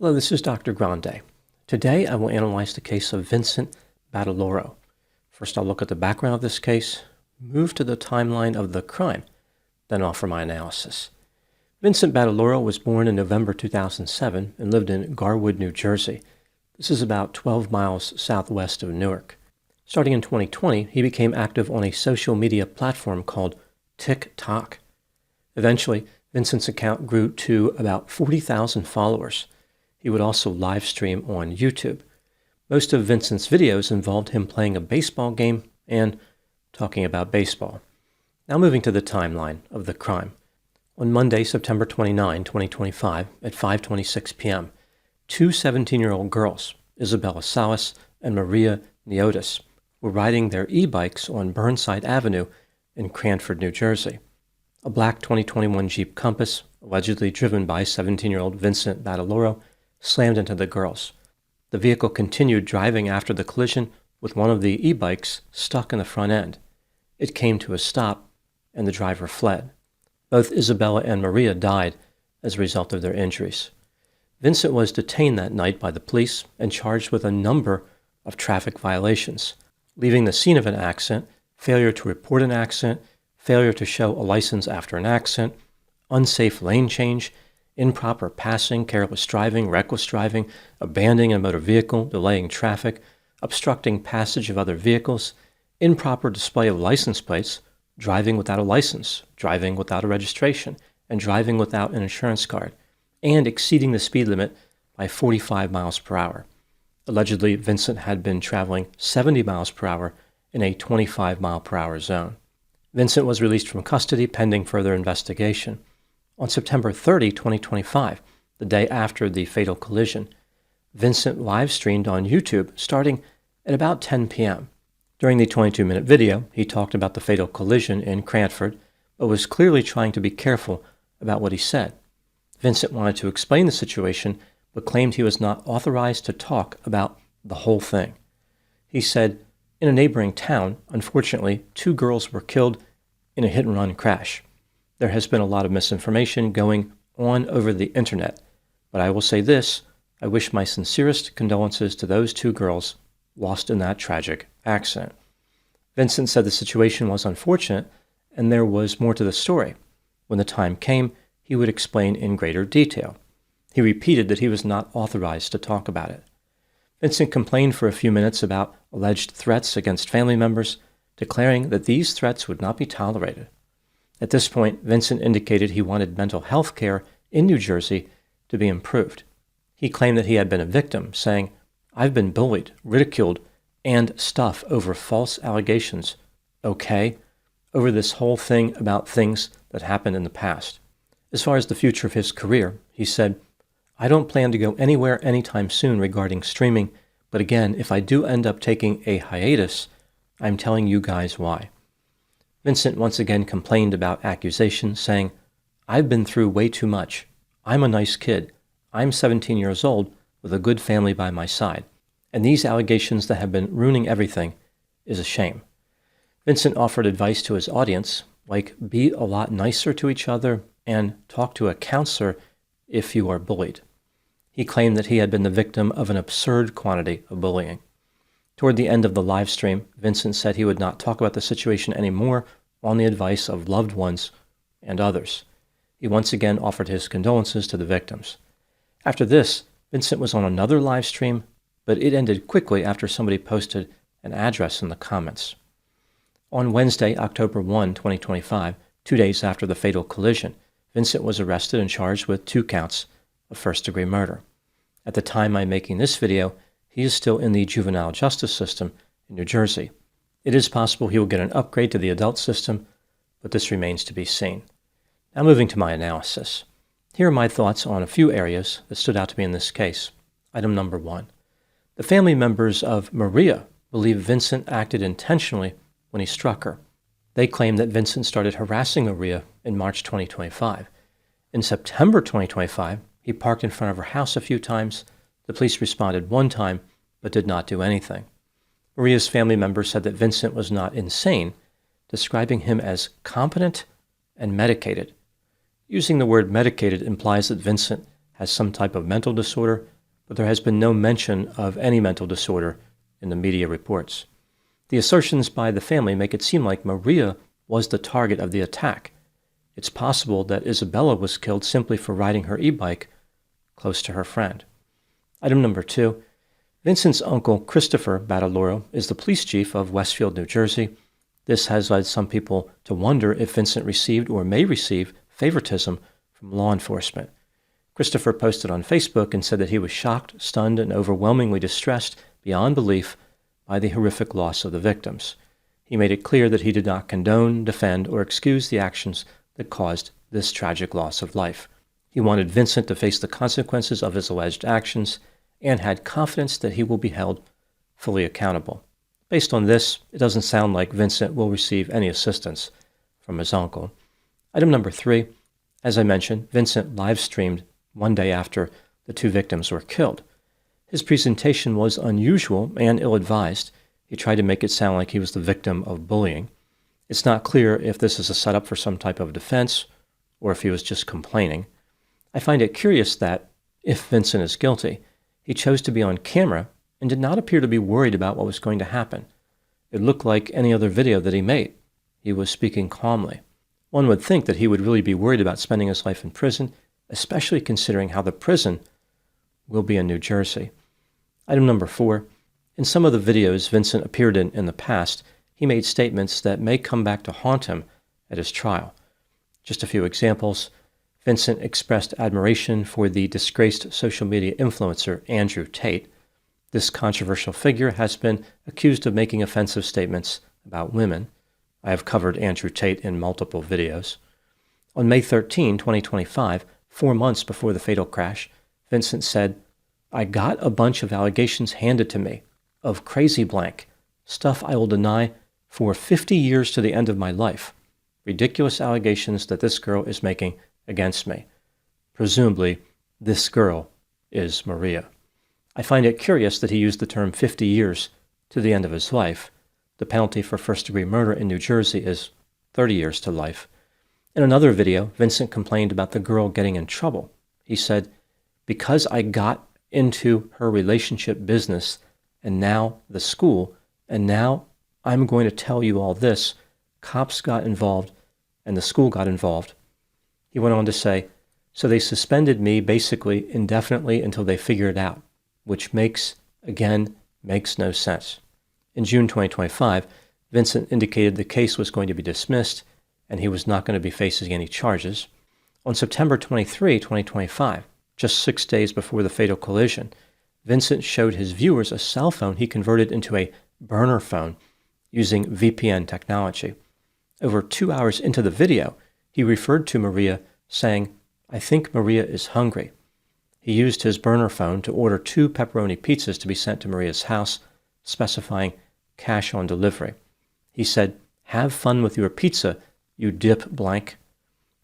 Hello, this is Dr. Grande. Today I will analyze the case of Vincent Battiloro. First I'll look at the background of this case, move to the timeline of the crime, then offer my analysis. Vincent Battiloro was born in November 2007 and lived in Garwood, New Jersey. This is about 12 miles southwest of Newark. Starting in 2020, he became active on a social media platform called TikTok. Eventually, Vincent's account grew to about 40,000 followers. He would also live stream on YouTube. Most of Vincent's videos involved him playing a baseball game and talking about baseball. Now moving to the timeline of the crime. On Monday, September 29, 2025, at 5:26 p.m., two 17-year-old girls, Isabella Salas and Maria Neotis, were riding their e-bikes on Burnside Avenue in Cranford, New Jersey. A black 2021 Jeep Compass, allegedly driven by 17-year-old Vincent Battiloro, slammed into the girls. The vehicle continued driving after the collision with one of the e-bikes stuck in the front end. It came to a stop and the driver fled. Both Isabella and Maria died as a result of their injuries. Vincent was detained that night by the police and charged with a number of traffic violations, leaving the scene of an accident, failure to report an accident, failure to show a license after an accident, unsafe lane change, improper passing, careless driving, reckless driving, abandoning a motor vehicle, delaying traffic, obstructing passage of other vehicles, improper display of license plates, driving without a license, driving without a registration, and driving without an insurance card, and exceeding the speed limit by 45 miles per hour. Allegedly, Vincent had been traveling 70 miles per hour in a 25 mile per hour zone. Vincent was released from custody pending further investigation. On September 30, 2025, the day after the fatal collision, Vincent live-streamed on YouTube starting at about 10 p.m. During the 22-minute video, he talked about the fatal collision in Cranford, but was clearly trying to be careful about what he said. Vincent wanted to explain the situation, but claimed he was not authorized to talk about the whole thing. He said, "In a neighboring town, unfortunately, two girls were killed in a hit-and-run crash. There has been a lot of misinformation going on over the internet, but I will say this, I wish my sincerest condolences to those two girls lost in that tragic accident." Vincent said the situation was unfortunate and there was more to the story. When the time came, he would explain in greater detail. He repeated that he was not authorized to talk about it. Vincent complained for a few minutes about alleged threats against family members, declaring that these threats would not be tolerated. At this point, Vincent indicated he wanted mental health care in New Jersey to be improved. He claimed that he had been a victim, saying, "I've been bullied, ridiculed, and stuff over false allegations, okay, over this whole thing about things that happened in the past." As far as the future of his career, he said, "I don't plan to go anywhere anytime soon regarding streaming, but again, if I do end up taking a hiatus, I'm telling you guys why." Vincent once again complained about accusations, saying, "I've been through way too much. I'm a nice kid. I'm 17 years old with a good family by my side. And these allegations that have been ruining everything is a shame." Vincent offered advice to his audience, like be a lot nicer to each other and talk to a counselor if you are bullied. He claimed that he had been the victim of an absurd quantity of bullying. Toward the end of the live stream, Vincent said he would not talk about the situation anymore on the advice of loved ones and others. He once again offered his condolences to the victims. After this, Vincent was on another live stream, but it ended quickly after somebody posted an address in the comments. On Wednesday, October 1, 2025, 2 days after the fatal collision, Vincent was arrested and charged with 2 counts of first-degree murder. At the time I'm making this video, he is still in the juvenile justice system in New Jersey. It is possible he will get an upgrade to the adult system, but this remains to be seen. Now moving to my analysis. Here are my thoughts on a few areas that stood out to me in this case. Item number 1. The family members of Maria believe Vincent acted intentionally when he struck her. They claim that Vincent started harassing Maria in March 2025. In September 2025, he parked in front of her house a few times. The police responded one time, but did not do anything. Maria's family members said that Vincent was not insane, describing him as competent and medicated. Using the word medicated implies that Vincent has some type of mental disorder, but there has been no mention of any mental disorder in the media reports. The assertions by the family make it seem like Maria was the target of the attack. It's possible that Isabella was killed simply for riding her e-bike close to her friend. Item number 2. Vincent's uncle, Christopher Battiloro, is the police chief of Westfield, New Jersey. This has led some people to wonder if Vincent received or may receive favoritism from law enforcement. Christopher posted on Facebook and said that he was shocked, stunned, and overwhelmingly distressed beyond belief by the horrific loss of the victims. He made it clear that he did not condone, defend, or excuse the actions that caused this tragic loss of life. He wanted Vincent to face the consequences of his alleged actions and had confidence that he will be held fully accountable. Based on this, it doesn't sound like Vincent will receive any assistance from his uncle. Item number 3. As I mentioned, Vincent live-streamed one day after the 2 victims were killed. His presentation was unusual and ill-advised. He tried to make it sound like he was the victim of bullying. It's not clear if this is a setup for some type of defense or if he was just complaining. I find it curious that, if Vincent is guilty, he chose to be on camera and did not appear to be worried about what was going to happen. It looked like any other video that he made. He was speaking calmly. One would think that he would really be worried about spending his life in prison, especially considering how the prison will be in New Jersey. Item number 4. In some of the videos Vincent appeared in the past, he made statements that may come back to haunt him at his trial. Just a few examples. Vincent expressed admiration for the disgraced social media influencer Andrew Tate. This controversial figure has been accused of making offensive statements about women. I have covered Andrew Tate in multiple videos. On May 13, 2025, 4 months before the fatal crash, Vincent said, "I got a bunch of allegations handed to me of crazy blank, stuff I will deny for 50 years to the end of my life. Ridiculous allegations that this girl is making against me. Presumably, this girl is Maria." I find it curious that he used the term 50 years to the end of his life. The penalty for first-degree murder in New Jersey is 30 years to life. In another video, Vincent complained about the girl getting in trouble. He said, "Because I got into her relationship business and now the school, and now I'm going to tell you all this, cops got involved and the school got involved." He went on to say, "So they suspended me basically indefinitely until they figure it out, which makes no sense." In June 2025, Vincent indicated the case was going to be dismissed and he was not going to be facing any charges. On September 23, 2025, just 6 days before the fatal collision, Vincent showed his viewers a cell phone he converted into a burner phone using VPN technology. Over 2 hours into the video, he referred to Maria, saying, "I think Maria is hungry." He used his burner phone to order 2 pepperoni pizzas to be sent to Maria's house, specifying cash on delivery. He said, "Have fun with your pizza, you dip blank."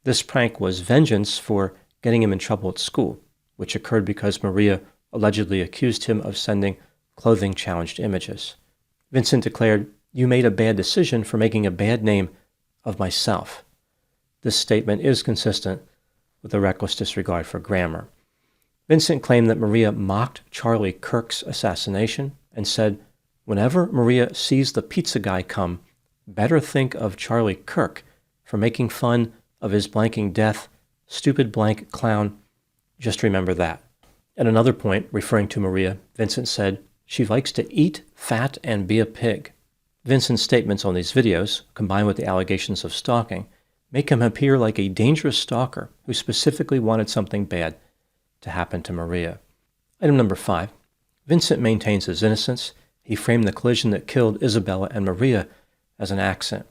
This prank was vengeance for getting him in trouble at school, which occurred because Maria allegedly accused him of sending clothing-challenged images. Vincent declared, "You made a bad decision for making a bad name of myself." This statement is consistent with a reckless disregard for grammar. Vincent claimed that Maria mocked Charlie Kirk's assassination and said, "Whenever Maria sees the pizza guy come, better think of Charlie Kirk for making fun of his blanking death. Stupid blank clown. Just remember that." At another point, referring to Maria, Vincent said, "She likes to eat, fat, and be a pig." Vincent's statements on these videos, combined with the allegations of stalking, make him appear like a dangerous stalker who specifically wanted something bad to happen to Maria. Item number 5. Vincent maintains his innocence. He framed the collision that killed Isabella and Maria as an accident.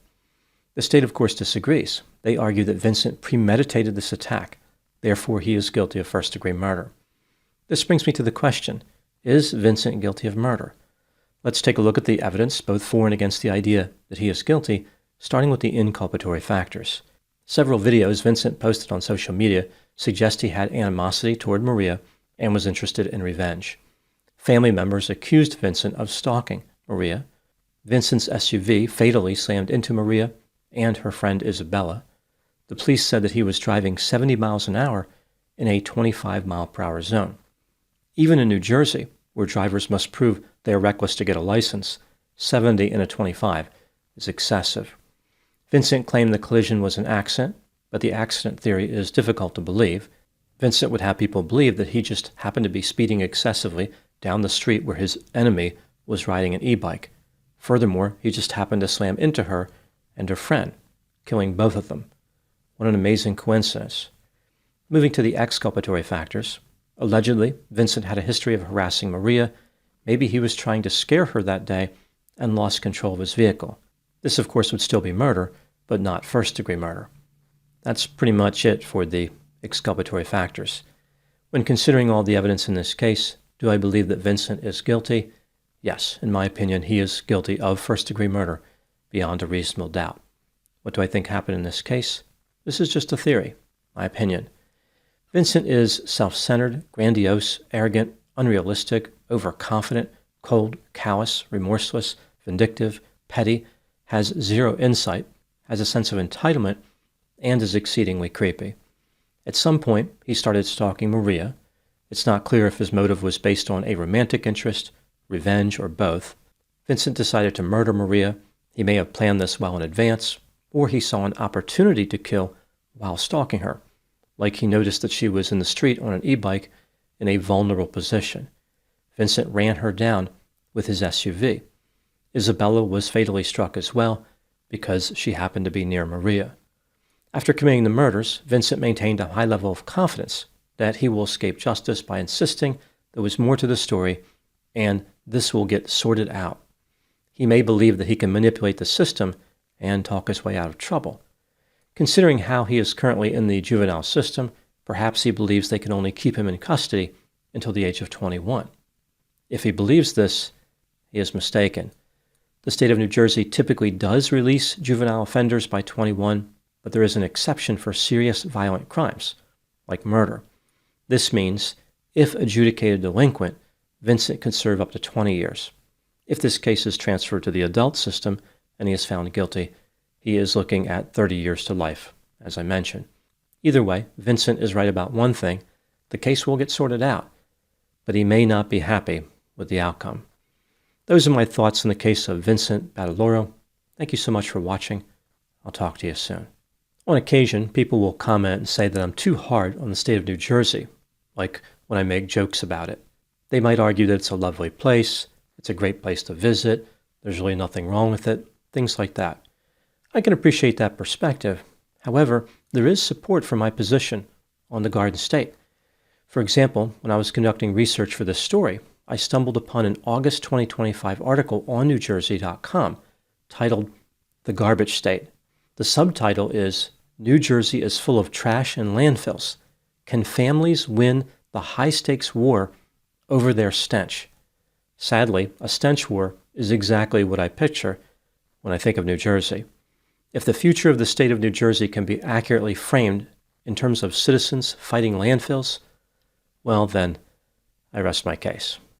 The state, of course, disagrees. They argue that Vincent premeditated this attack. Therefore, he is guilty of first-degree murder. This brings me to the question, is Vincent guilty of murder? Let's take a look at the evidence, both for and against the idea that he is guilty, starting with the inculpatory factors. Several videos Vincent posted on social media suggest he had animosity toward Maria and was interested in revenge. Family members accused Vincent of stalking Maria. Vincent's SUV fatally slammed into Maria and her friend Isabella. The police said that he was driving 70 miles an hour in a 25-mile-per-hour zone. Even in New Jersey, where drivers must prove they are reckless to get a license, 70 in a 25 is excessive. Vincent claimed the collision was an accident, but the accident theory is difficult to believe. Vincent would have people believe that he just happened to be speeding excessively down the street where his enemy was riding an e-bike. Furthermore, he just happened to slam into her and her friend, killing both of them. What an amazing coincidence. Moving to the exculpatory factors, allegedly, Vincent had a history of harassing Maria. Maybe he was trying to scare her that day and lost control of his vehicle. This, of course, would still be murder, but not first-degree murder. That's pretty much it for the exculpatory factors. When considering all the evidence in this case, do I believe that Vincent is guilty? Yes, in my opinion, he is guilty of first-degree murder beyond a reasonable doubt. What do I think happened in this case? This is just a theory, my opinion. Vincent is self-centered, grandiose, arrogant, unrealistic, overconfident, cold, callous, remorseless, vindictive, petty, has zero insight, has a sense of entitlement, and is exceedingly creepy. At some point, he started stalking Maria. It's not clear if his motive was based on a romantic interest, revenge, or both. Vincent decided to murder Maria. He may have planned this well in advance, or he saw an opportunity to kill while stalking her, like he noticed that she was in the street on an e-bike in a vulnerable position. Vincent ran her down with his SUV. Isabella was fatally struck as well because she happened to be near Maria. After committing the murders, Vincent maintained a high level of confidence that he will escape justice by insisting there was more to the story and this will get sorted out. He may believe that he can manipulate the system and talk his way out of trouble. Considering how he is currently in the juvenile system, perhaps he believes they can only keep him in custody until the age of 21. If he believes this, he is mistaken. The state of New Jersey typically does release juvenile offenders by 21, but there is an exception for serious violent crimes, like murder. This means, if adjudicated delinquent, Vincent could serve up to 20 years. If this case is transferred to the adult system and he is found guilty, he is looking at 30 years to life, as I mentioned. Either way, Vincent is right about one thing: the case will get sorted out, but he may not be happy with the outcome. Those are my thoughts on the case of Vincent Battiloro. Thank you so much for watching. I'll talk to you soon. On occasion, people will comment and say that I'm too hard on the state of New Jersey, like when I make jokes about it. They might argue that it's a lovely place, it's a great place to visit, there's really nothing wrong with it, things like that. I can appreciate that perspective. However, there is support for my position on the Garden State. For example, when I was conducting research for this story, I stumbled upon an August 2025 article on NewJersey.com titled "The Garbage State." The subtitle is "New Jersey is full of trash and landfills. Can families win the high-stakes war over their stench?" Sadly, a stench war is exactly what I picture when I think of New Jersey. If the future of the state of New Jersey can be accurately framed in terms of citizens fighting landfills, well then, I rest my case.